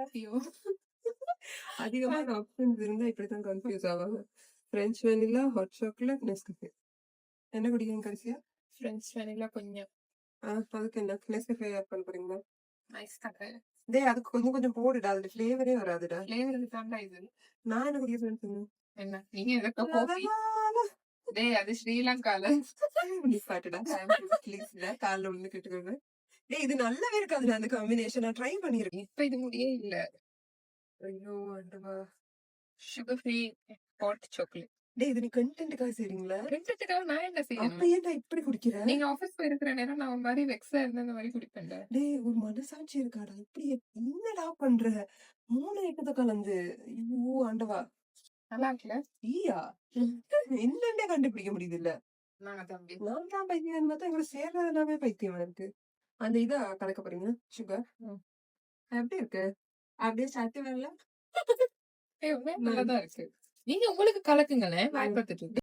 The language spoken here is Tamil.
ஐயோ! அதிகமான ஆப்ஷன்ஸ் இருந்தா இப்படித்தான் கன்ஃபியூஸ் ஆவாங்க. French vanilla, hot chocolate, Nescafe. என்ன குடிக்கிறீங்க கடைசியா? ஃப்ரெஞ்ச் வெனிலா கொஞ்சம். அதுக்கு என்ன நெஸ்கஃபே ஆட் பண்ண போறீங்களா? நைஸ் கதை. டேய் அதுக்கு கொஞ்சம் கொஞ்சம் போடுடா, அதுல ஃபிளேவரே வராதுடா. ஃப்ளேவர் தான்டா இது. நான் என்ன குடிக்க சொன்னேன்? என்ன நீங்க எதுக்கு காஃபி? டேய் அது ஸ்ரீலங்கால. நிப்பாட்டுடா ப்ளீஸ்டா, கால்ல ஒண்ணு கேட்டுக்கோங்க. டேய் இது நல்லாவே இருக்காதுடா அந்த காம்பினேஷன். நான் ட்ரை பண்ணிருக்கேன். இப்ப இது முடியே இல்ல. ஐயோ ஆண்டவா. Sugar free hot chocolate. டேய் இது நீ கண்டென்ட்காக செய்றீங்களா? ரெண்டுத்துக்காக நான் என்ன செய்யணும்? அப்ப ஏன்டா இப்படி குடிக்கிற? நீங்க ஆபீஸ் போயிருக்கிற நேரம் நான் ஒரு மாதிரி வெக்ஸா இருந்த இந்த மாதிரி குடிப்பேன்டா. டேய் ஒரு மனசாட்சி இருக்காடா? இப்படி என்னடா பண்ற? 3 ஐட்டத்தை கலந்து. ஐயோ ஆண்டவா. நல்லா இருக்குல்ல? ஈயா என்னன்னே கண்டுபிடிக்க முடியுது இல்ல. நாங்க தம்பி. நான் தான் பைத்தியம் பார்த்தா எங்களை சேர்றது எல்லாமே பைத்தியமா இருக்கு. அந்த இதா கலக்க போறீங்க சுகர். எப்படி இருக்கு? அப்படியே சத்து வரல. நல்லாதான் இருக்கு. நீங்க உங்களுக்கு கலக்குங்களேன். வாய் பார்த்துட்டு